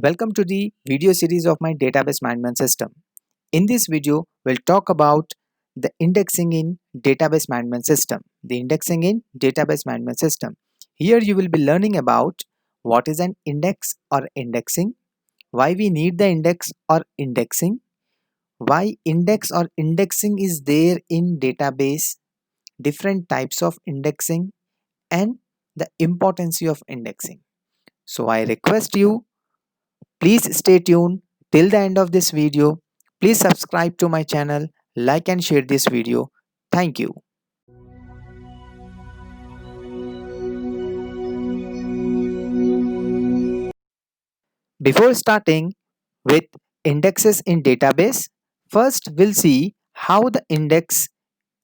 Welcome to the video series of my database management system. In this video, we'll talk about the indexing in database management system. The indexing in database management system. Here you will be learning about what is an index or indexing, why we need the index or indexing, why index or indexing is there in database, different types of indexing, and the importance of indexing. So I request you, please stay tuned till the end of this video. Please subscribe to my channel, like and share this video. Thank you. Before starting with indexes in database, first we'll see how the index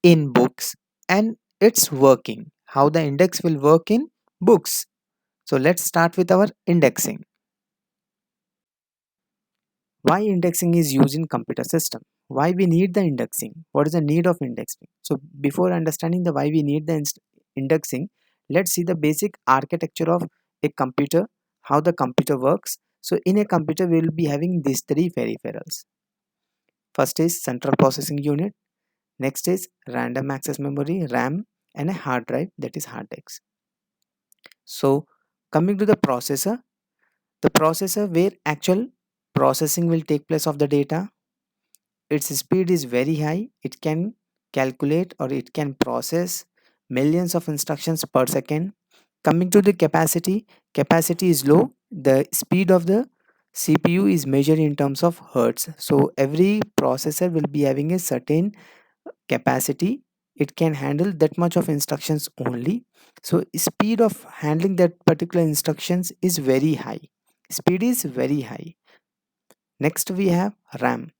in books and its working. How the index will work in books. So let's start with our indexing. Why indexing is used in computer system? Why we need the indexing? What is the need of indexing? So before understanding the why we need the indexing, let's see the basic architecture of a computer, how the computer works. So in a computer we will be having these three peripherals. First is central processing unit, next is random access memory RAM, and a hard drive, that is hard disk. So coming to the processor where actual processing will take place of the data, its speed is very high. It can calculate or it can process millions of instructions per second. Coming to the capacity is low. The speed of the CPU is measured in terms of hertz. So every processor will be having a certain capacity. It can handle that much of instructions only. So speed of handling that particular instructions is very high. Speed is very high. Next we have RAM.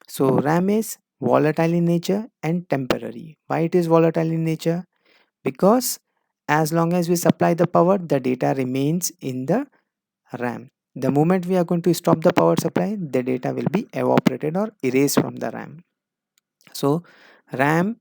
So RAM is volatile in nature and temporary. Why it is volatile in nature? Because as long as we supply the power, the data remains in the RAM. The moment we are going to stop the power supply, the data will be evaporated or erased from the RAM. So RAM,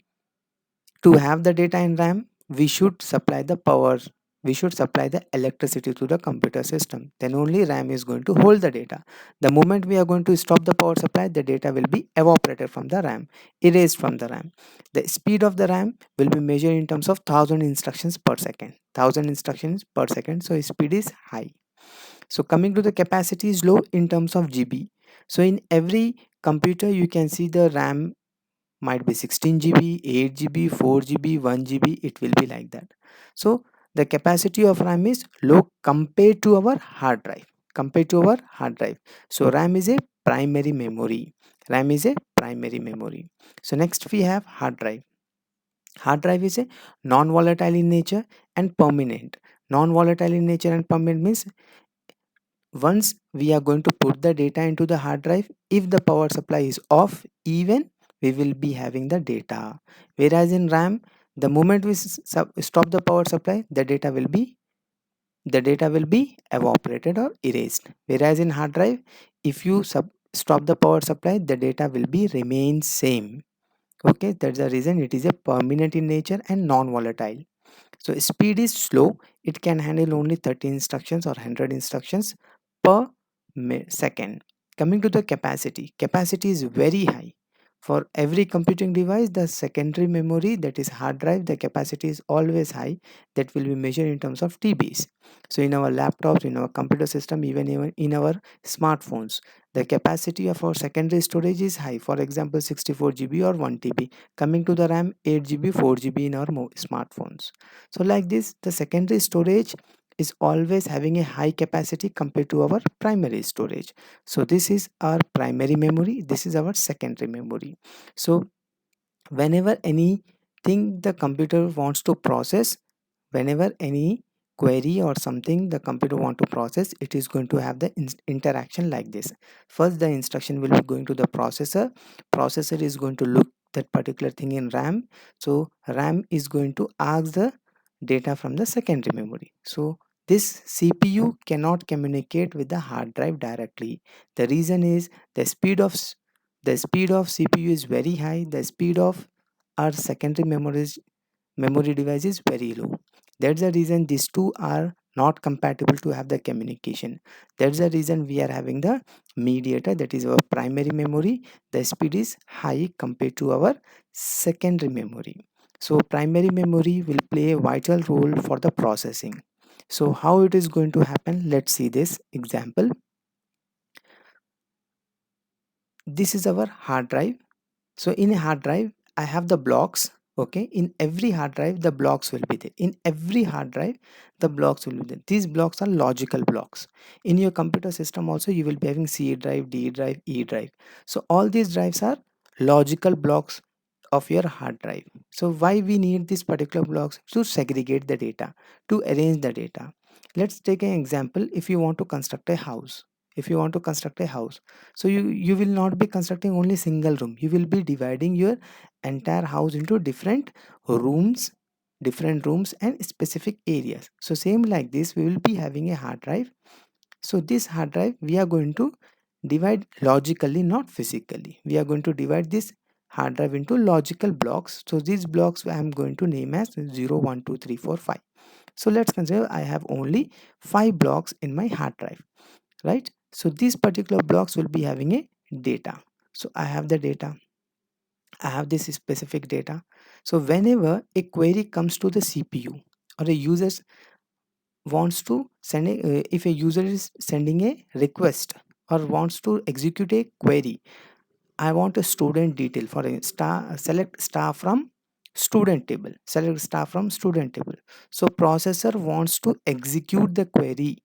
to have the data in RAM, we should supply the power. We should supply the electricity to the computer system. Then only RAM is going to hold the data. The moment we are going to stop the power supply, the data will be evaporated from the RAM, erased from the RAM. The speed of the RAM will be measured in terms of 1000 instructions per second. 1000 instructions per second. So speed is high. So coming to the capacity is low in terms of GB. So in every computer, you can see the RAM might be 16 GB, 8 GB, 4 GB, 1 GB. It will be like that. So the capacity of RAM is low compared to our hard drive. So RAM is a primary memory. So next we have hard drive. Hard drive is a non-volatile in nature and permanent. Non-volatile in nature and permanent means once we are going to put the data into the hard drive, if the power supply is off, even we will be having the data. Whereas in RAM, the moment we stop the power supply, the data will be evaporated or erased. Whereas in hard drive, if you stop the power supply, the data will be remain same. Okay, that's the reason it is a permanent in nature and non-volatile. So speed is slow. It can handle only 30 instructions or 100 instructions per second. Coming to the capacity is very high. For every computing device, the secondary memory, that is hard drive, the capacity is always high. That will be measured in terms of TBs. So in our laptops, in our computer system, even in our smartphones, the capacity of our secondary storage is high. For example, 64 GB or 1 TB. Coming to the RAM, 8 GB, 4 GB in our smartphones. So like this, the secondary storage is always having a high capacity compared to our primary storage. So this is our primary memory, this is our secondary memory. So whenever anything the computer wants to process, whenever any query or something the computer want to process, it is going to have the interaction like this. First the instruction will be going to the processor is going to look that particular thing in RAM. So RAM is going to ask the data from the secondary memory. So this CPU cannot communicate with the hard drive directly. The reason is the speed of CPU is very high. The speed of our secondary memory device is very low. That's the reason these two are not compatible to have the communication. That's the reason we are having the mediator, that is our primary memory. The speed is high compared to our secondary memory. So primary memory will play a vital role for the processing. So how it is going to happen, let's see this example. This is our hard drive. So in a hard drive, I have the blocks. Okay, in every hard drive, the blocks will be there. In every hard drive, the blocks will be there. These blocks are logical blocks. In your computer system, also, you will be having C drive, D drive, E drive. So all these drives are logical blocks of your hard drive. So why we need these particular blocks? To segregate the data, to arrange the data. Let's take an example. If you want to construct a house, if you want to construct a house, so you will not be constructing only single room, you will be dividing your entire house into rooms different rooms and specific areas. So same like this, we will be having a hard drive. So this hard drive we are going to divide logically, not physically. We are going to divide this hard drive into logical blocks. So these blocks I am going to name as 0 1 2 3 4 5. So let's consider I have only 5 blocks in my hard drive, right? So these particular blocks will be having a data. So I have the data, I have this specific data. So whenever a query comes to the CPU, or a user wants to send if a user is sending a request or wants to execute a query, I want a student detail. For a star, select star from student table, select star from student table. So processor wants to execute the query.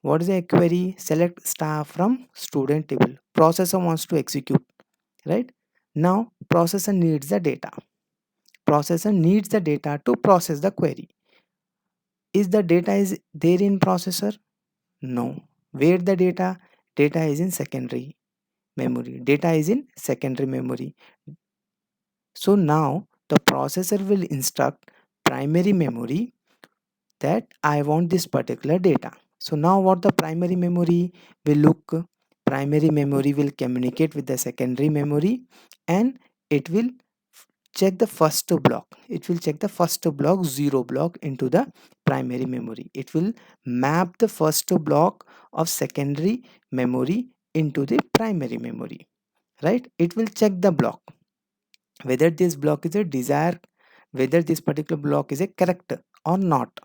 What is a query? Select star from student table. Processor wants to execute, right? Now processor needs the data. Processor needs the data to process the query. Is the data is there in processor? No. Where the data? Data is in secondary memory. Data is in secondary memory. So now the processor will instruct primary memory that I want this particular data. So now what the primary memory will look, primary memory will communicate with the secondary memory, and it will check the first block. It will check the first block, 0 block, into the primary memory. It will map the first block of secondary memory into the primary memory, right? It will check the block, whether this block is a desired, whether this particular block is a correct or not,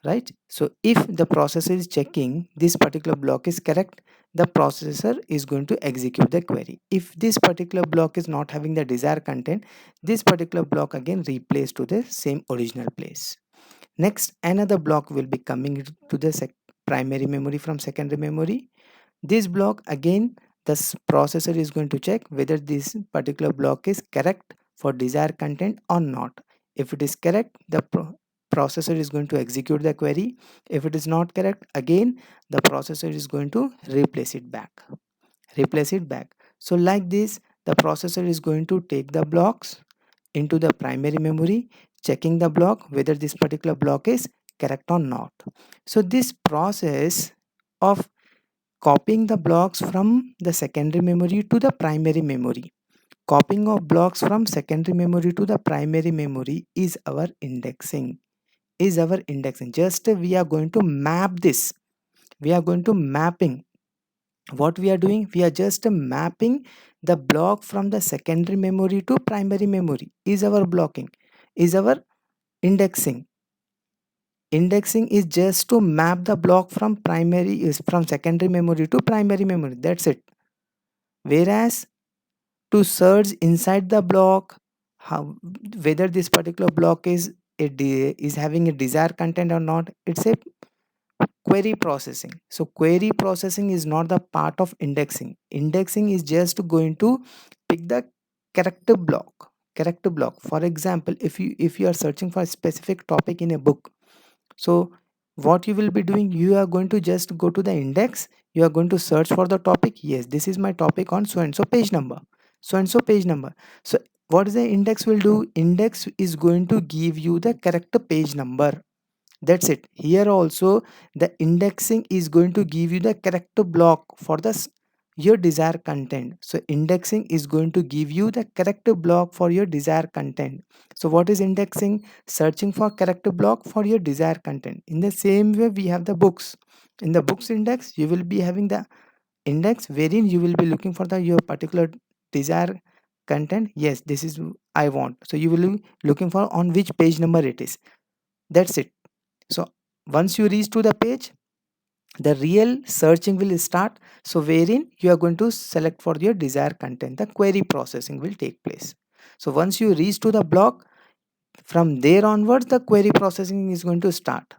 right? So if the processor is checking this particular block is correct, the processor is going to execute the query. If this particular block is not having the desired content, this particular block again replays to the same original place. Next, another block will be coming to the primary memory from secondary memory. This block again, the processor is going to check whether this particular block is correct for desired content or not. If it is correct, the processor is going to execute the query. If it is not correct, again the processor is going to replace it back. So like this, the processor is going to take the blocks into the primary memory, checking the block whether this particular block is correct or not. So this process of copying the blocks from the secondary memory to the primary memory, copying of blocks from secondary memory to the primary memory is our indexing. Just we are going to map this. We are going to mapping. What we are doing? We are just mapping the block from the secondary memory to primary memory. Is our blocking? Is our indexing? Indexing is just to map the block from secondary memory to primary memory. That's it. Whereas to search inside the block, how, whether this particular block is having a desired content or not, it's a query processing. So query processing is not the part of indexing. Indexing is just going to pick the character block. For example, if you are searching for a specific topic in a book, so what you will be doing, you are going to just go to the index, you are going to search for the topic. Yes, this is my topic on so and so page number, so and so page number. So what is the index will do? Index is going to give you the correct page number. That's it. Here also the indexing is going to give you the correct block for this your desired content. So indexing is going to give you the correct block for your desired content. So what is indexing? Searching for correct block for your desired content. In the same way, we have the books. In the books index, you will be having the index wherein you will be looking for the your particular desired content. Yes, this is I want. So you will be looking for on which page number it is. That's it. So once you reach to the page, the real searching will start. So wherein you are going to select for your desired content, the query processing will take place. So once you reach to the block, from there onwards the query processing is going to start,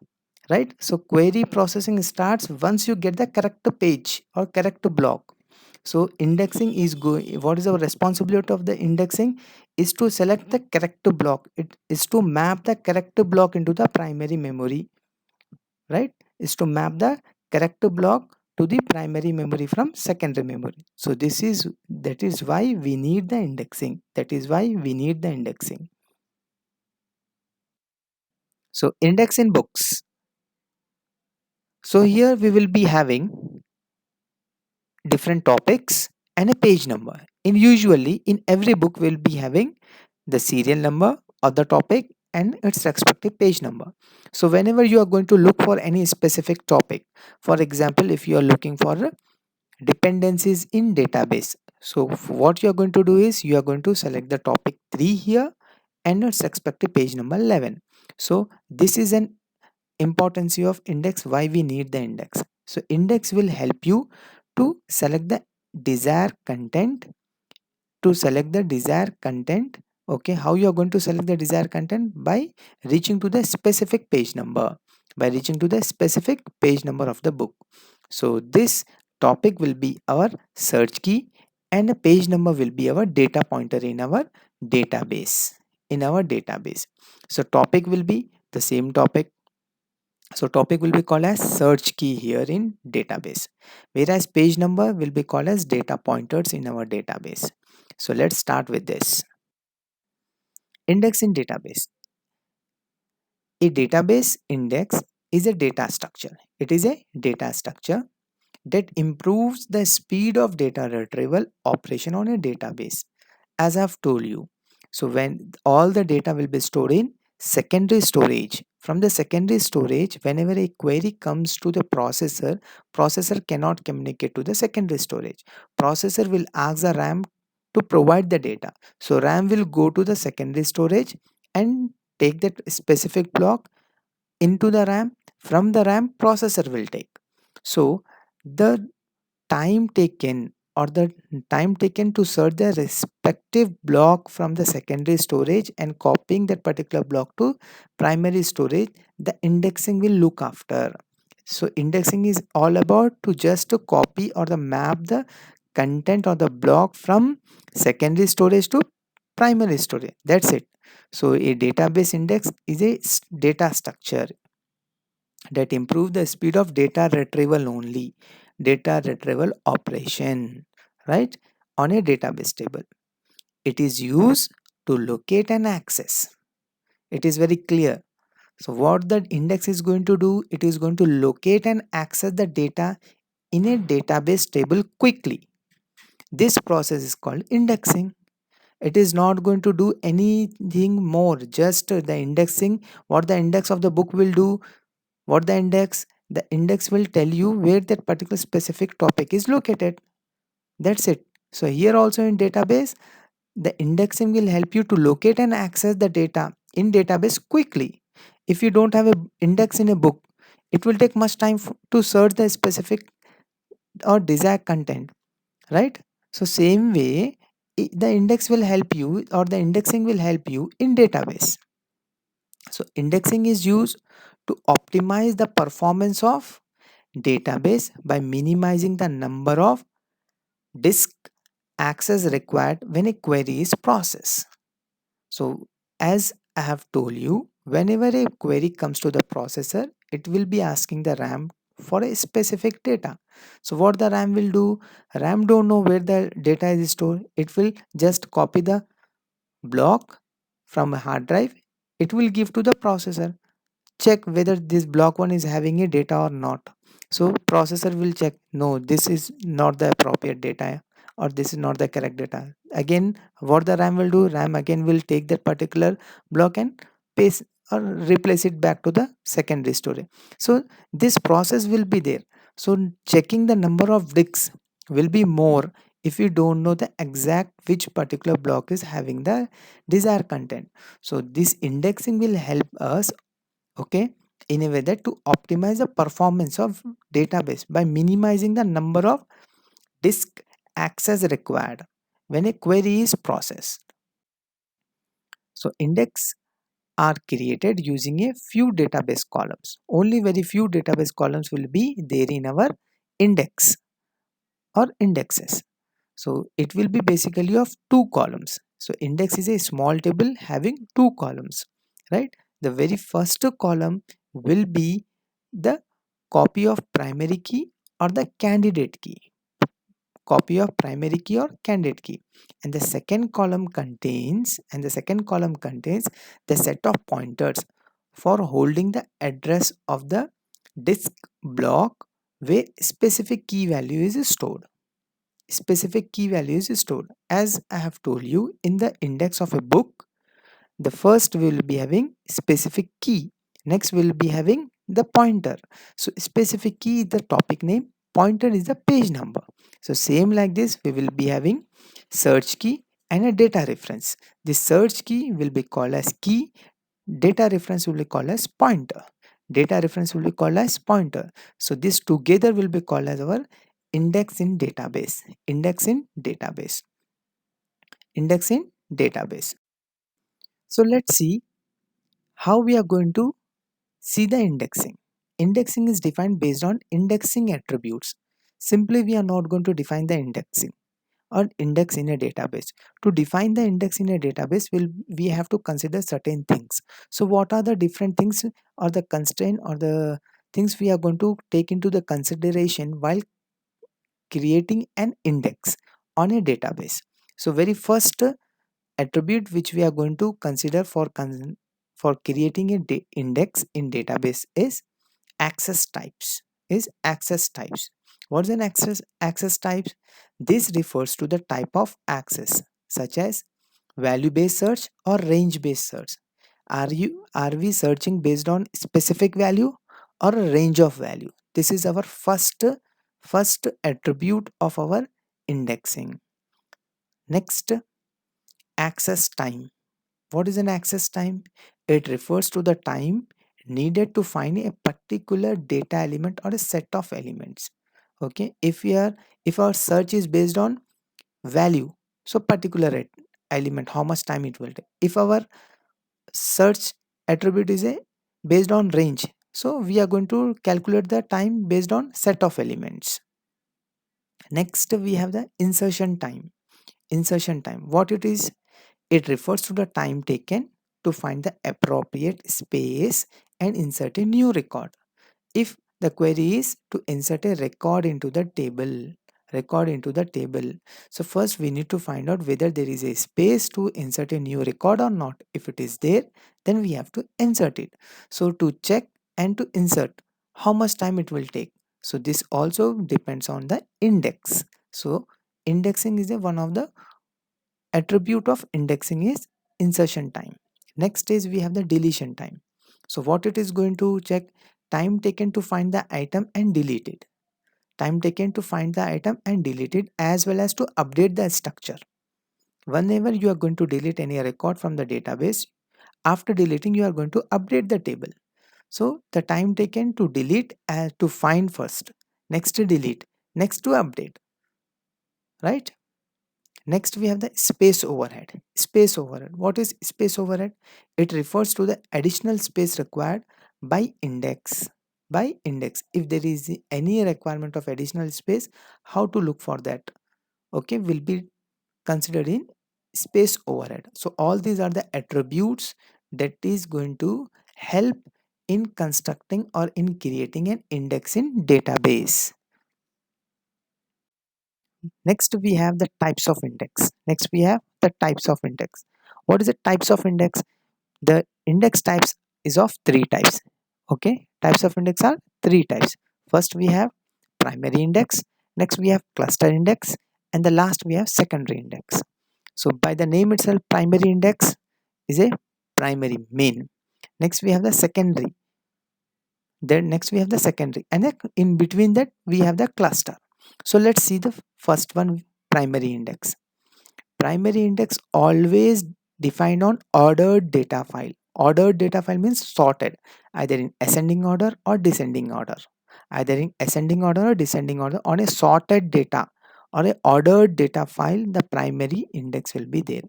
right? So query processing starts once you get the correct page or correct block. So indexing is going, what is our responsibility of the indexing is to select the correct block. It is to map the correct block into the primary memory, right? Is to map the correct block to the primary memory from secondary memory. So this is, that is why we need the indexing. That is why we need the indexing. So index in books. So here we will be having different topics and a page number. In usually in every book we'll be having the serial number of the topic and its respective page number. So whenever you are going to look for any specific topic, for example, if you are looking for dependencies in database, so what you are going to do is you are going to select the topic 3 here and its respective page number 11. So this is an importance of index, why we need the index. So index will help you to select the desired content, to select the desired content. Okay, how you are going to select the desired content? By reaching to the specific page number, by reaching to the specific page number of the book. So this topic will be our search key and a page number will be our data pointer in our database, in our database. So topic will be the same topic. So topic will be called as search key here in database, whereas page number will be called as data pointers in our database. So let's start with this. Index in database. A database index is a data structure. It is a data structure that improves the speed of data retrieval operation on a database, as I've told you. So when all the data will be stored in secondary storage, from the secondary storage, whenever a query comes to the processor, processor cannot communicate to the secondary storage. Processor will ask the RAM to provide the data. So RAM will go to the secondary storage and take that specific block into the RAM. From the RAM, processor will take. So the time taken, or the time taken to search the respective block from the secondary storage and copying that particular block to primary storage, the indexing will look after. So indexing is all about to just to copy or the map the content or the block from secondary storage to primary storage. That's it. So a database index is a data structure that improve the speed of data retrieval only, data retrieval operation, right, on a database table. It is used to locate and access. It is very clear. So what the index is going to do, it is going to locate and access the data in a database table quickly. This process is called indexing. It is not going to do anything more, just the indexing. What the index of the book will do, what the index will tell you where that particular specific topic is located. That's it. So here also in database, the indexing will help you to locate and access the data in database quickly. If you don't have a index in a book, it will take much time to search the specific or desired content, right? So same way, the index will help you, or the indexing will help you in database. So indexing is used to optimize the performance of database by minimizing the number of disk access required when a query is processed. So as I have told you, whenever a query comes to the processor, it will be asking the RAM for a specific data. So what the RAM will do, RAM don't know where the data is stored. It will just copy the block from a hard drive. It will give to the processor. Check whether this block one is having a data or not. So processor will check, no, this is not the appropriate data, or this is not the correct data. Again, what the RAM will do, RAM again will take that particular block and paste or replace it back to the secondary storage. So this process will be there. So checking the number of disks will be more if you don't know the exact which particular block is having the desired content. So this indexing will help us, okay, in a way that to optimize the performance of database by minimizing the number of disk access required when a query is processed. So index are created using a few database columns. Only very few database columns will be there in our index or indexes. So it will be basically of two columns. So index is a small table having two columns, right? The very first column will be the copy of primary key or the candidate key, copy of primary key or candidate key. And the second column contains the set of pointers for holding the address of the disk block where specific key value is stored. Specific key value is stored. As I have told you, in the index of a book, the first will be having specific key, next will be having the pointer. So specific key is the topic name, pointer is the page number. So same like this, we will be having search key and a data reference. The search key will be called as key, data reference will be called as pointer, data reference will be called as pointer. So this together will be called as our index in database, index in database, index in database. So let's see how we are going to see the indexing. Indexing is defined based on indexing attributes. Simply we are not going to define the indexing or index in a database. To define the index in a database, we have to consider certain things. So what are the different things or the constraint or the things we are going to take into the consideration while creating an index on a database? So very first attribute which we are going to consider for creating a index in database is access types. Is access types. What is an access types? This refers to the type of access, such as value based search or range based search. Are we searching based on specific value or a range of value? This is our first attribute of our indexing. Next, access time. What is an access time? It refers to the time needed to find a particular data element or a set of elements. Okay, if our search is based on value, so particular element, how much time it will take. If our search attribute is a based on range, so we are going to calculate the time based on set of elements. Next, we have the insertion time. Insertion time, what it is? It refers to the time taken to find the appropriate space and insert a new record. If the query is to insert a record into the table, so first we need to find out whether there is a space to insert a new record or not. If it is there, then we have to insert it. So to check and to insert, how much time it will take? So this also depends on the index. So indexing is a one of the attribute of indexing is insertion time. Next is we have the deletion time. So what it is going to check? Time taken to find the item and delete it. Time taken to find the item and delete it, as well as to update the structure. Whenever you are going to delete any record from the database, after deleting you are going to update the table. So the time taken to delete, to find first, next to delete, next to update, right? Next, we have the space overhead. Space overhead. What is space overhead? It refers to the additional space required by index. By index. If there is any requirement of additional space, how to look for that? Okay, will be considered in space overhead. So all these are the attributes that is going to help in constructing or in creating an index in database. Next, we have the types of index. Next, we have the types of index. What is the types of index? The index types is of three types. Okay, types of index are three types. First we have primary index, next we have cluster index, and the last we have secondary index. So by the name itself, primary index is a primary main. Next we have the secondary, then next we have the secondary, and then in between that we have the cluster. So let's see the first one, primary index. Primary index always defined on ordered data file. Ordered data file means sorted, either in ascending order or descending order. Either in ascending order or descending order. On a sorted data or a ordered data file, the primary index will be there,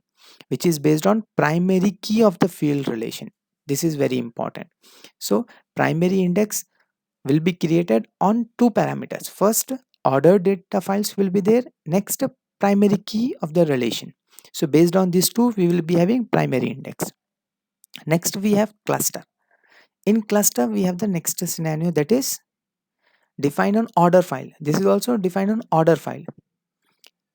which is based on primary key of the field relation. This is very important. So primary index will be created on two parameters. First, ordered data files will be there. Next, primary key of the relation. So based on these two, we will be having primary index. Next, we have cluster. In cluster, we have the next scenario, that is define on order file. This is also defined on order file.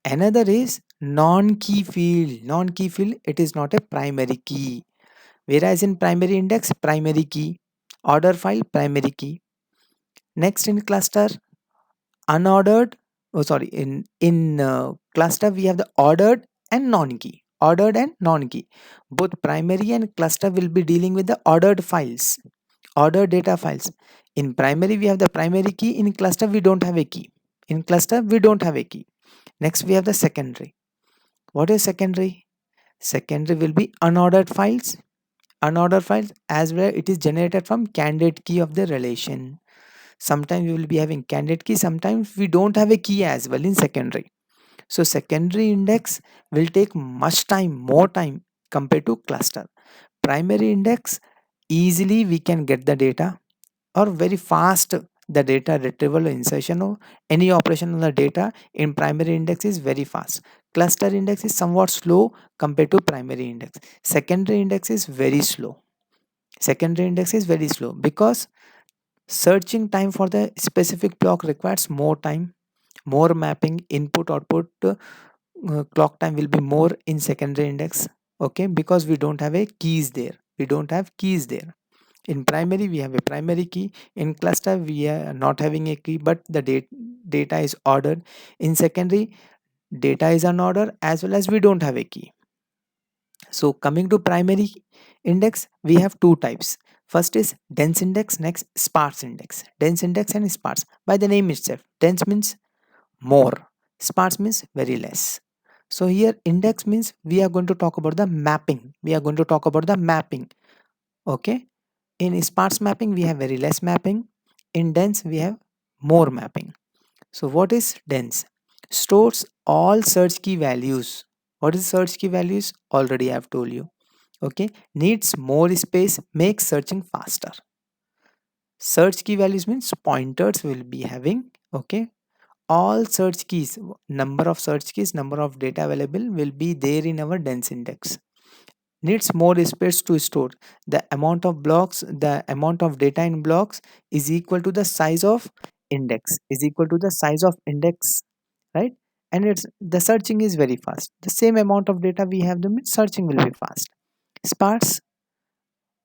Another is non-key field. Non-key field, it is not a primary key. Whereas in primary index, primary key. Order file, primary key. Next in cluster, unordered, oh sorry, in cluster we have the ordered and non-key. Ordered and non-key, both primary and cluster will be dealing with the ordered files, ordered data files. In primary we have the primary key, in cluster we don't have a key. In cluster we don't have a key. Next we have the secondary. What is secondary? Secondary will be unordered files. Unordered files, as well it is generated from candidate key of the relation. Sometimes we will be having candidate key, sometimes we don't have a key as well in secondary. So secondary index will take much time, more time compared to cluster. Primary index, easily we can get the data, or very fast the data retrieval or insertion or any operation on the data in primary index is very fast. Cluster index is somewhat slow compared to primary index. Secondary index is very slow. Secondary index is very slow because searching time for the specific block requires more time, more mapping, input output clock time will be more in secondary index. Okay, because we don't have a keys there. We don't have keys there. In primary we have a primary key. In cluster we are not having a key, but the data is ordered. In secondary, data is unordered as well as we don't have a key. So coming to primary index, we have two types. First is dense index, next sparse index. Dense index and sparse. By the name itself, dense means more, sparse means very less. So here index means we are going to talk about the mapping. We are going to talk about the mapping. Okay. In sparse mapping, we have very less mapping. In dense, we have more mapping. So what is dense? Stores all search key values. What is search key values? Already I have told you. Okay, needs more space, makes searching faster. Search key values means pointers will be having. Okay, all search keys, number of search keys, number of data available will be there in our dense index. Needs more space to store. The amount of blocks, the amount of data in blocks is equal to the size of index, is equal to the size of index, right? And it's the searching is very fast. The same amount of data we have, the searching will be fast. Sparse,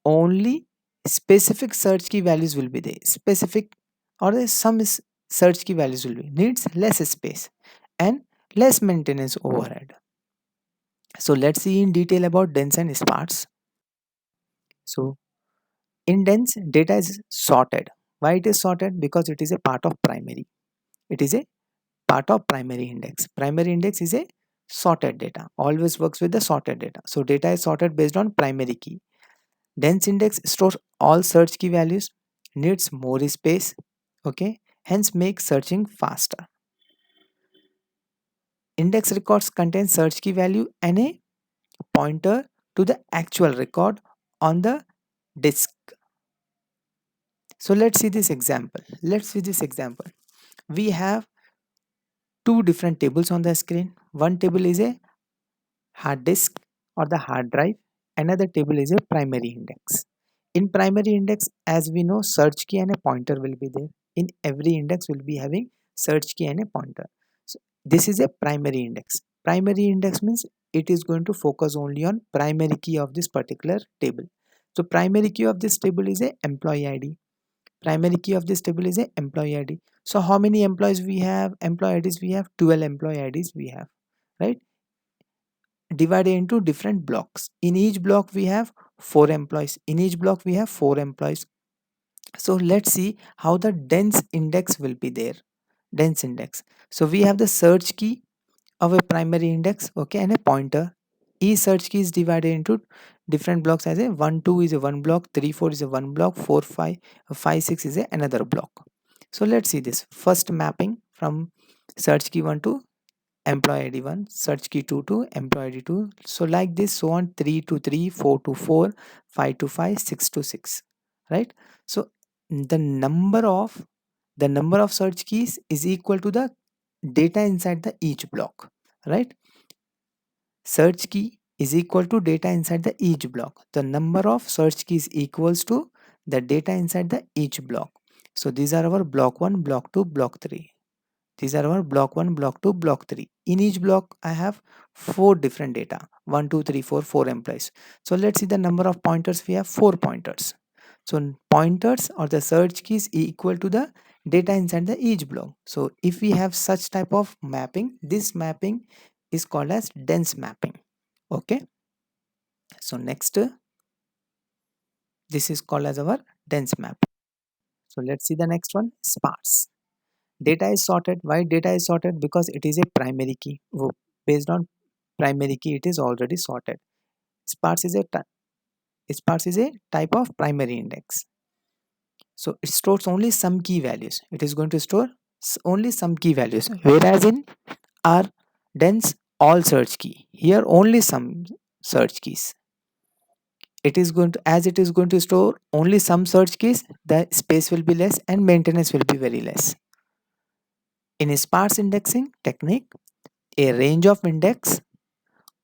only specific search key values will be there. Specific, or some search key values will be, needs less space and less maintenance overhead. So let's see in detail about dense and sparse. So in dense, data is sorted. Why it is sorted? Because it is a part of primary. It is a part of primary index. Primary index is a sorted data. Always works with the sorted data. So data is sorted based on primary key. Dense index stores all search key values, needs more space. Okay, hence make searching faster. Index records contain search key value and a pointer to the actual record on the disk. So let's see this example. Let's see this example. We have two different tables on the screen. One table is a hard disk or the hard drive. Another table is a primary index. In primary index, as we know, search key and a pointer will be there. In every index will be having search key and a pointer. So this is a primary index. Primary index means it is going to focus only on primary key of this particular table. So primary key of this table is a employee ID. Primary key of this table is a employee ID. So how many employees we have? Employee IDs we have 12 employee IDs we have, right? Divided into different blocks. In each block we have 4 employees. In each block we have 4 employees. So let's see how the dense index will be there. Dense index. So we have the search key of a primary index, okay, and a pointer. Each search key is divided into different blocks as a 1 2 is a one block, 3 4 is a one block, 4 5 5 6 is a another block. So let's see this first mapping from search key 1 to employee id 1, search key 2 to employee id 2. So like this, so on, 3 to 3, 4 to 4, 5 to 5, 6 to 6, right? So the number of search keys is equal to the data inside the each block, right? Search key is equal to data inside the each block. The number of search keys equals to the data inside the each block. So these are our block 1, block 2, block 3. These are our block 1, block 2, block 3. In each block I have 4 different data, 1 2 3 4, 4 employees. So let's see the number of pointers. We have 4 pointers. So pointers or the search keys equal to the data inside the each block. So if we have such type of mapping, this mapping is called as dense mapping. Okay, so next, this is called as our dense map. So let's see the next one, sparse. Data is sorted. Why data is sorted? Because it is a primary key. Based on primary key, it is already sorted. Sparse is a sparse is a type of primary index. So it stores only some key values. It is going to store only some key values. Whereas in our dense all search key, here only some search keys. It is going to, as it is going to store only some search keys, the space will be less and maintenance will be very less. In a sparse indexing technique, a range of index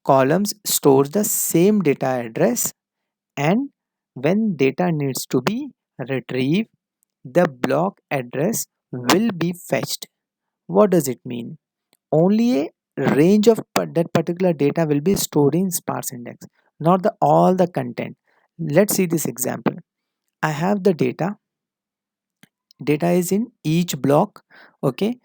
columns stores the same data address, and when data needs to be retrieved, the block address will be fetched. What does it mean? Only a range of that particular data will be stored in sparse index, not the all the content. Let's see this example. I have the data is in each block, okay.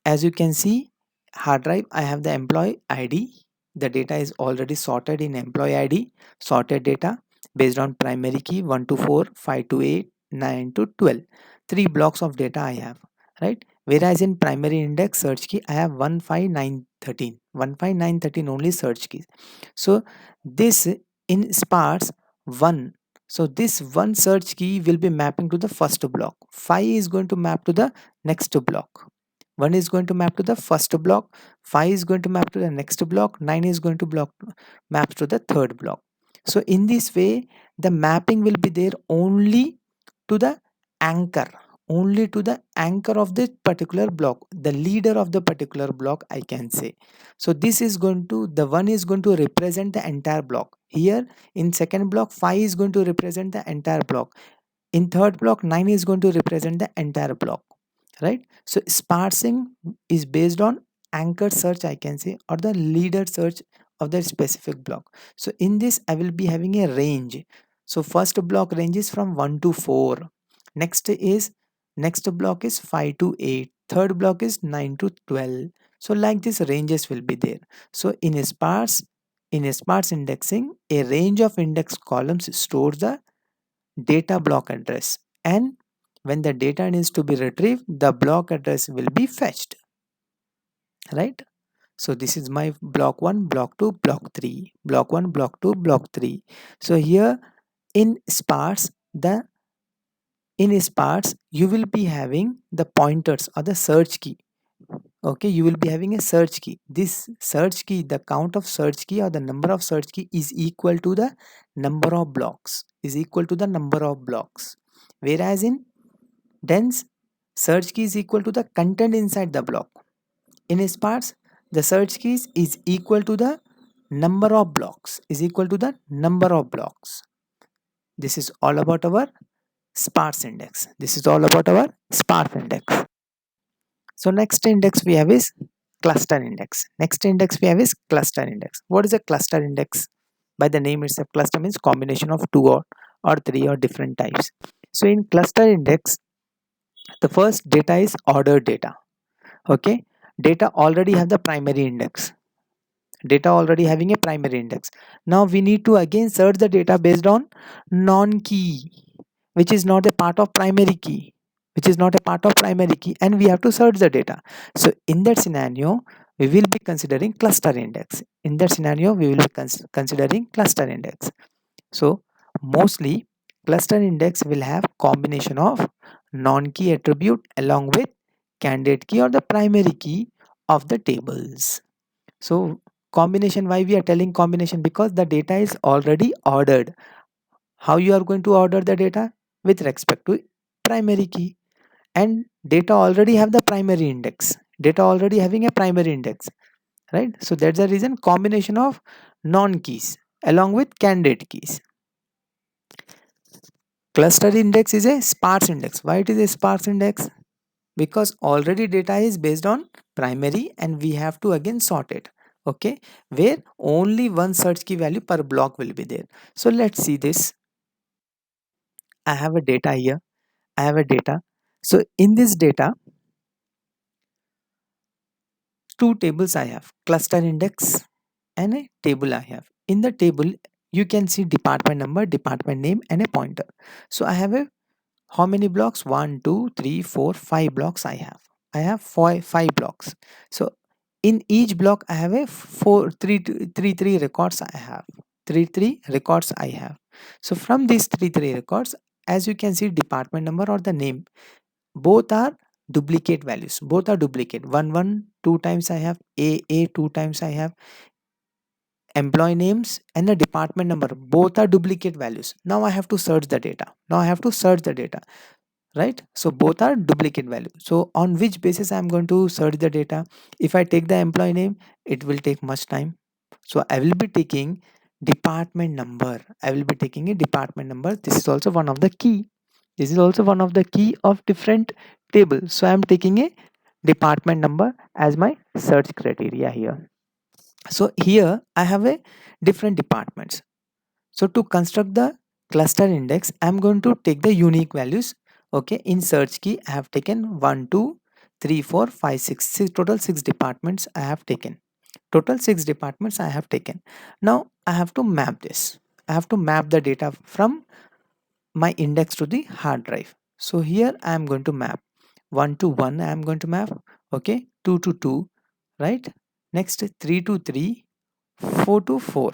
As you can see, hard drive, I have the employee id. The data is already sorted in employee id, sorted data based on primary key 1 to 4, 5 to 8, 9 to 12. 3 blocks of data I have, right? Whereas in primary index search key I have 15913, 15913 only search keys. So this in sparse one, so this one search key will be mapping to the first block, 5 is going to map to the next block, 1 is going to map to the first block, 5 is going to map to the next block, 9 is going to block maps to the third block. So in this way, the mapping will be there only to the anchor, only to the anchor of this particular block, the leader of the particular block, I can say. So this is going to, the 1 is going to represent the entire block. Here in second block, 5 is going to represent the entire block. In third block, 9 is going to represent the entire block, right? So sparsing is based on anchor search, I can say, or the leader search of the specific block. So in this I will be having a range. So first block ranges from 1 to 4, next block is 5 to 8, third block is 9 to 12. So like this ranges will be there. So in a sparse indexing, a range of index columns stores the data block address, and when the data needs to be retrieved, the block address will be fetched, right? So this is my block 1, block 2, block 3, block 1, block 2, block 3. So here in sparse, the in sparse you will be having the pointers or the search key, okay. You will be having a search key. This search key, the count of search key or the number of search key is equal to the number of blocks, is equal to the number of blocks. Whereas in dense, search key is equal to the content inside the block. In sparse, the search keys is equal to the number of blocks, is equal to the number of blocks. This is all about our sparse index. This is all about our sparse index. So next index we have is cluster index. Next index we have is cluster index. What is a cluster index? By the name itself, cluster means combination of two or three or different types. So in cluster index, the first data is ordered data. Okay, data already have the primary index, data already having a primary index. Now we need to again search the data based on non-key, which is not a part of primary key, and we have to search the data. So in that scenario, we will be considering cluster index. Considering cluster index. So mostly cluster index will have combination of non-key attribute along with candidate key or the primary key of the tables. So combination, why we are telling combination? Because the data is already ordered. How you are going to order the data? With respect to primary key, and data already have the primary index. Data already having a primary index, right? So that's the reason combination of non-keys along with candidate keys. Cluster index is a sparse index. Why it is a sparse index? Because already data is based on primary and we have to again sort it. Okay, where only one search key value per block will be there. So let's see this. I have a data here. I have a data. So in this data, two tables I have, cluster index and a table I have. In the table, you can see department number, department name, and a pointer. So I have a how many blocks? 1, 2, 3, 4, 5 blocks I have. I have five blocks. So in each block I have a three records I have. Three records I have. So from these three records, as you can see, department number or the name, both are duplicate values. Both are duplicate. One two times I have, a two times I have, employee names and the department number, both are duplicate values. Now I have to search the data. Right, so both are duplicate value. So on which basis I'm going to search the data? If I take the employee name, it will take much time. So I will be taking department number. This is also one of the key. Of different table. So I'm taking a department number as my search criteria here. So here I have a different departments. So to construct the cluster index, I'm going to take the unique values. Okay, in search key, I have taken 1, 2, 3, 4, 5, 6, total 6 departments I have taken. Now I have to map this. I have to map the data from my index to the hard drive. So here I am going to map 1 to 1. I am going to map. Okay, 2 to 2. Right. Next 3 to 3, 4 to 4.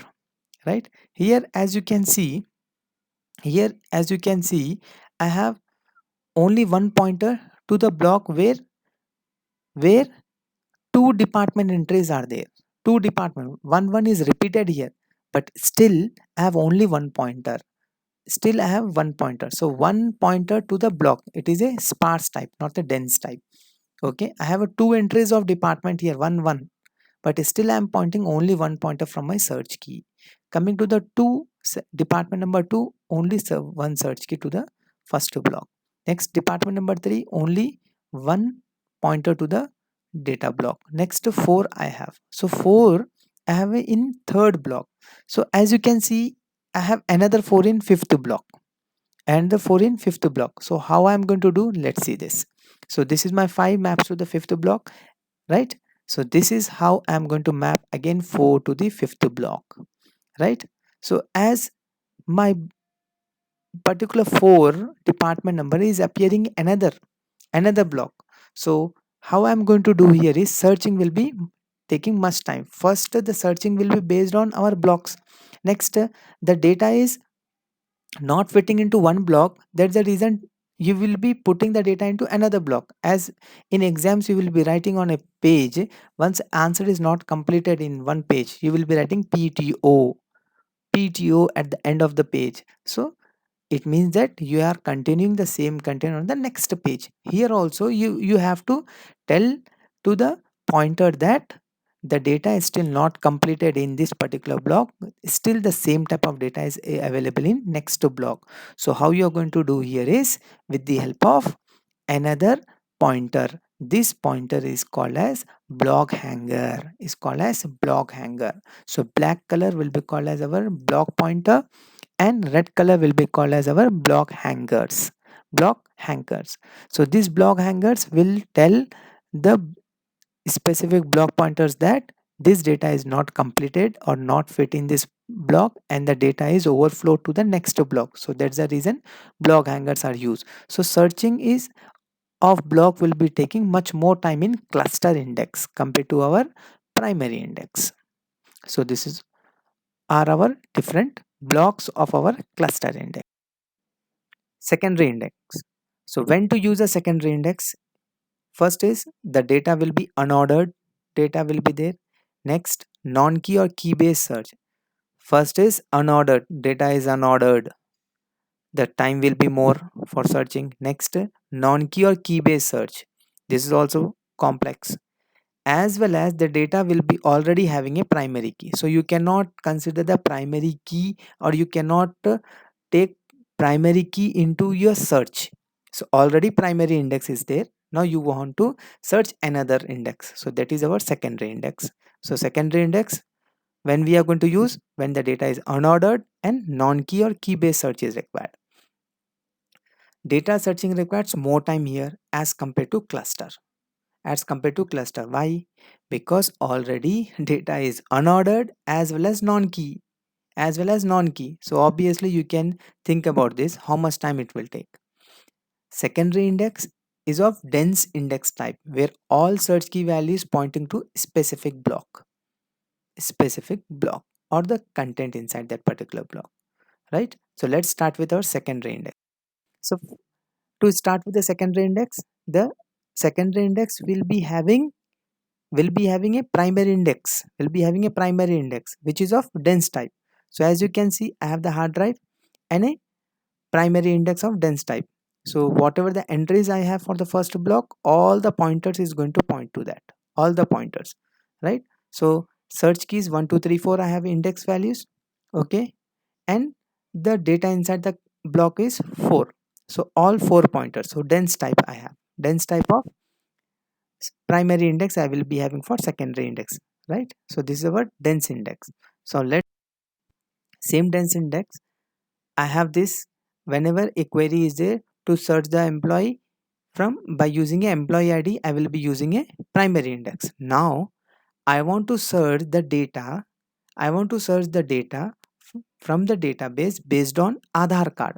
Right. Here as you can see I have only one pointer to the block where two department entries are there. Two department, one is repeated here, but still I have only one pointer. So one pointer to the block. It is a sparse type, not a dense type. Okay, I have a two entries of department here, one, but still I am pointing only one pointer from my search key. Coming to the department number 2, only one search key to the first block. Next, department number 3, only one pointer to the data block. Next, 4 I have. So 4 I have in third block. So as you can see, I have another 4 in fifth block and the 4 in fifth block. So how I am going to do? Let's see this. So this is my 5 maps to the fifth block, right? So this is how I'm going to map again 4 to the fifth block, right? So as my particular 4 department number is appearing another block. So how I'm going to do here is searching will be taking much time. First, the searching will be based on our blocks. Next, the data is not fitting into one block. That's the reason you will be putting the data into another block. As in exams you will be writing on a page, once answer is not completed in one page, you will be writing PTO at the end of the page. So it means that you are continuing the same content on the next page. Here also you have to tell to the pointer that the data is still not completed in this particular block, still the same type of data is available in next block. So how you are going to do here is with the help of another pointer. This pointer is called as block hanger. So black color will be called as our block pointer and red color will be called as our block hangers. block hangers. So these block hangers will tell the specific block pointers that this data is not completed or not fit in this block, and the data is overflowed to the next block. So that's the reason block hangers are used. So searching is of block will be taking much more time in cluster index compared to our primary index. So this is are our different blocks of our cluster index. Secondary index. So when to use a secondary index? First is the data will be unordered, data will be there. Next, non-key or key-based search. First is unordered, data is unordered. The time will be more for searching. Next, non-key or key-based search. This is also complex. As well as the data will be already having a primary key. So you cannot consider the primary key, or you cannot take primary key into your search. So already primary index is there. Now you want to search another index. So that is our secondary index. So secondary index, when we are going to use, when the data is unordered and non-key or key-based search is required. Data searching requires more time here as compared to cluster. Why? Because already data is unordered as well as non-key. So obviously you can think about this, how much time it will take. Secondary index is of dense index type, where all search key values pointing to specific block or the content inside that particular block, right? So let's start with our secondary index. So to start with the secondary index, the secondary index will be having a primary index which is of dense type. So as you can see, I have the hard drive and a primary index of dense type. So whatever the entries I have for the first block, all the pointers is going to point to that, all the pointers, right? So search keys 1 2 3 4, I have index values, okay, and the data inside the block is 4. So all 4 pointers. So dense type, I have dense type of primary index I will be having for secondary index, right? So this is our dense index. So let same dense index, I have this whenever a query is there to search the employee from by using a employee ID, I will be using a primary index. Now I want to search the data. I want to search the data from the database based on Aadhaar card.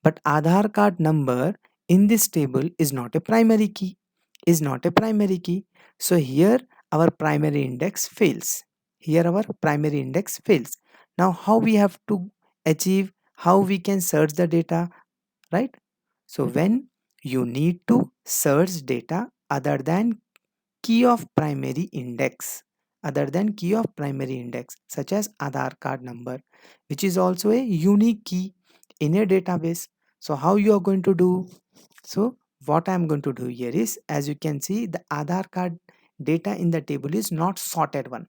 But Aadhaar card number in this table is not a primary key. Is not a primary key. So here our primary index fails. Here our primary index fails. Now how we have to achieve, how we can search the data, right? So when you need to search data other than key of primary index, such as Aadhaar card number, which is also a unique key in a database. So how you are going to do? So what I am going to do here is, as you can see, the Aadhaar card data in the table is not sorted one.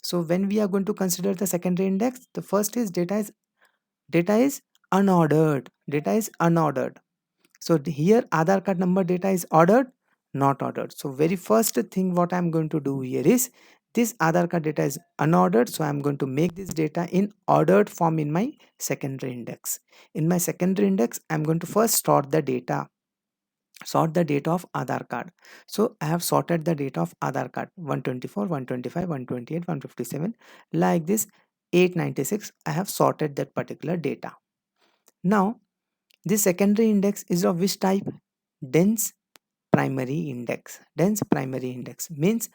So when we are going to consider the secondary index, the first is data is unordered. So here Aadhaar card number data is ordered, not ordered. So very first thing what I'm going to do here is, this Aadhaar card data is unordered. So I'm going to make this data in ordered form in my secondary index. In my secondary index, I'm going to first sort the data of Aadhaar card. So I have sorted the data of Aadhaar card 124, 125, 128, 157, like this 896. I have sorted that particular data. Now this secondary index is of which type? Dense primary index. Dense primary index means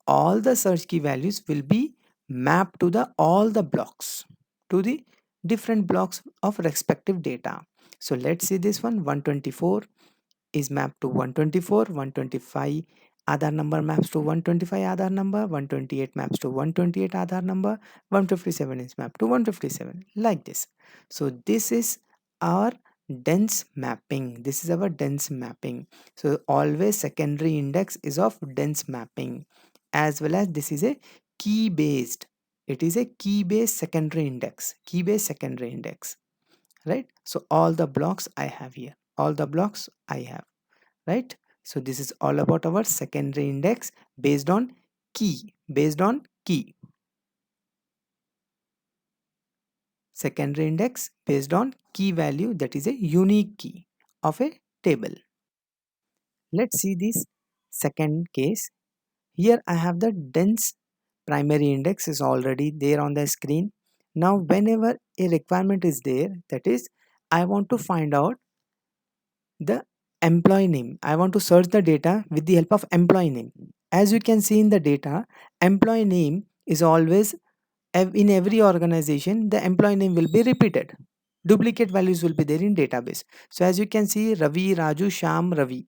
all the search key values will be mapped to the all the blocks, to the different blocks of respective data. So let's see this one. 124 is mapped to 124, 125 Aadhaar number maps to 125 Aadhaar number, 128 maps to 128 Aadhaar number, 157 is mapped to 157, like this. So this is our dense mapping. This is our dense mapping. So always secondary index is of dense mapping, as well as this is a key based. It is a key based secondary index. Key based secondary index, right? So all the blocks I have here. All the blocks I have, right? So this is all about our secondary index based on key. Secondary index based on key value, that is a unique key of a table. Let's see this second case. Here I have the dense primary index is already there on the screen. Now whenever a requirement is there, that is, I want to find out the employee name. I want to search the data with the help of employee name. As you can see in the data, employee name is always in every organization, the employee name will be repeated. Duplicate values will be there in database. So as you can see, Ravi, Raju, Sham, Ravi.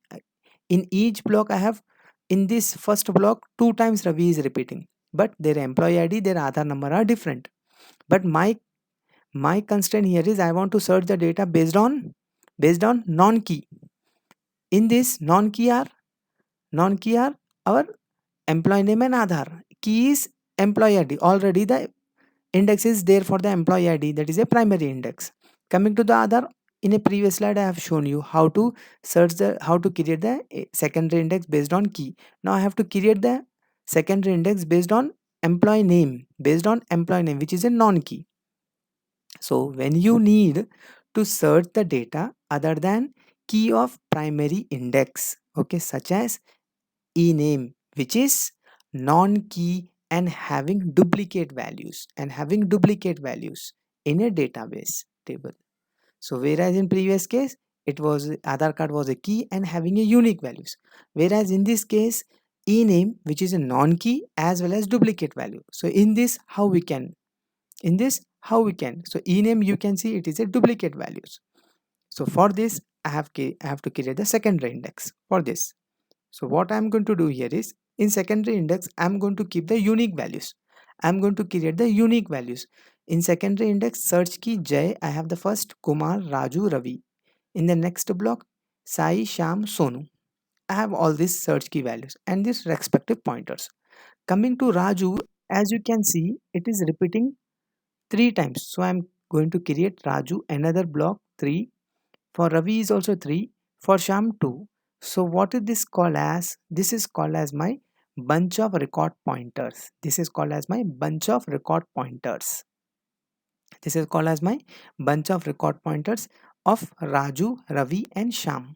In each block I have, in this first block 2 times Ravi is repeating, but their employee ID, their Aadhaar number are different. But my constraint here is I want to search the data based on non-key. In this non-key are our employee name and Aadhaar. Key is employee ID. Already the index is there for the employee ID, that is a primary index. Coming to the other, in a previous slide I have shown you how to create the secondary index based on key. Now I have to create the secondary index based on employee name, which is a non-key. So when you need to search the data other than key of primary index, okay, such as ename, which is non-key and having duplicate values in a database table. So whereas in previous case it was Aadhaar card was a key and having a unique values, whereas in this case ename, which is a non-key as well as duplicate value. So in this how we can, so ename, you can see it is a duplicate values. So for this I have to create the secondary index for this. So what I'm going to do here is, in secondary index I'm going to keep the unique values. I'm going to create the unique values. In secondary index search key Jay, I have the first Kumar, Raju, Ravi. In the next block Sai, Sham, Sonu. I have all these search key values and these respective pointers. Coming to Raju, as you can see it is repeating 3 times. So I'm going to create Raju another block 3. For Ravi is also 3. For Sham 2. So what is this called as? This is called as my bunch of record pointers. This is called as my bunch of record pointers. This is called as my bunch of record pointers of Raju, Ravi and Sham.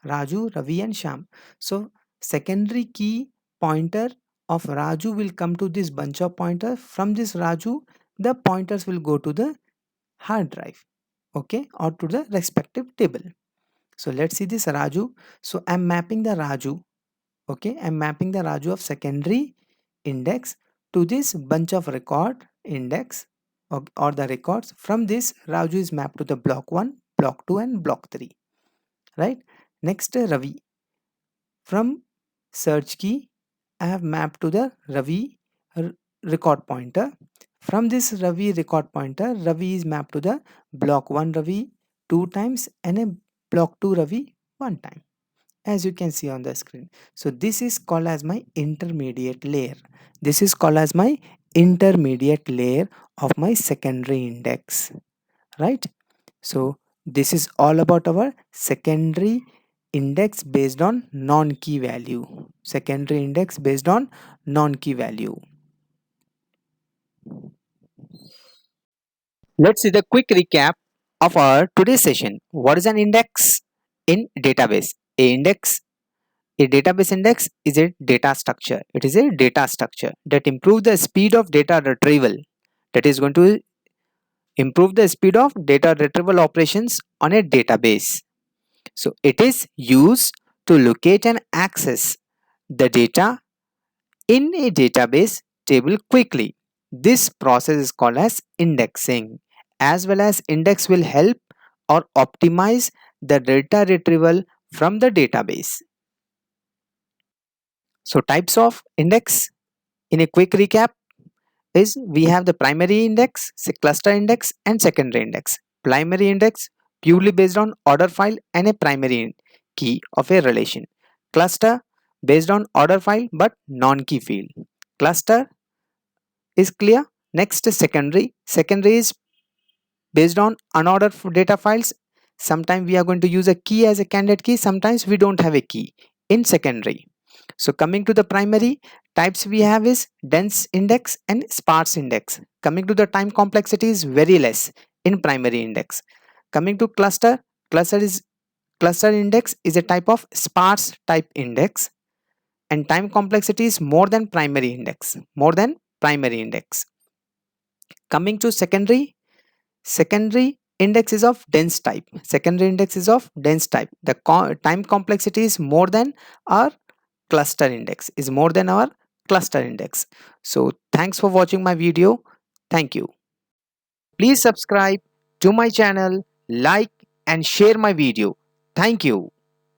Raju, Ravi and Sham. So secondary key pointer of Raju will come to this bunch of pointers. From this Raju, the pointers will go to the hard drive, okay, or to the respective table. So let's see this Raju. So I'm mapping the Raju, okay, I'm mapping the Raju of secondary index to this bunch of record index, or the records. From this Raju is mapped to the block 1, block 2 and block 3, right? Next Ravi. From search key I have mapped to the Ravi record pointer. From this Ravi record pointer, Ravi is mapped to the block 1 Ravi 2 times and a block 2 Ravi 1 time, as you can see on the screen. So this is called as my intermediate layer. This is called as my intermediate layer of my secondary index, right? So this is all about our secondary index based on non-key value. Secondary index based on non-key value. Let's see the quick recap of our today's session. What is an index in database? A database index is a data structure. It is a data structure that improves the speed of data retrieval. That is going to improve the speed of data retrieval operations on a database. So it is used to locate and access the data in a database table quickly. This process is called as indexing. As well as index will help or optimize the data retrieval from the database. So types of index in a quick recap is we have the primary index, cluster index and secondary index. Primary index purely based on order file and a primary key of a relation. Cluster based on order file but non-key field. Cluster is clear. Next is secondary. Secondary is based on unordered data files. Sometimes we are going to use a key as a candidate key. Sometimes we don't have a key in secondary. So coming to the primary, types we have is dense index and sparse index. Coming to the time complexity is very less in primary index. Coming to cluster, Cluster index is a type of sparse type index, and time complexity is more than primary index. More than primary index. Coming to secondary index is of dense type. Secondary index is of dense type. The time complexity is more than our cluster index. Is more than our cluster index. So thanks for watching my video. Thank you. Please subscribe to my channel, like and share my video. Thank you.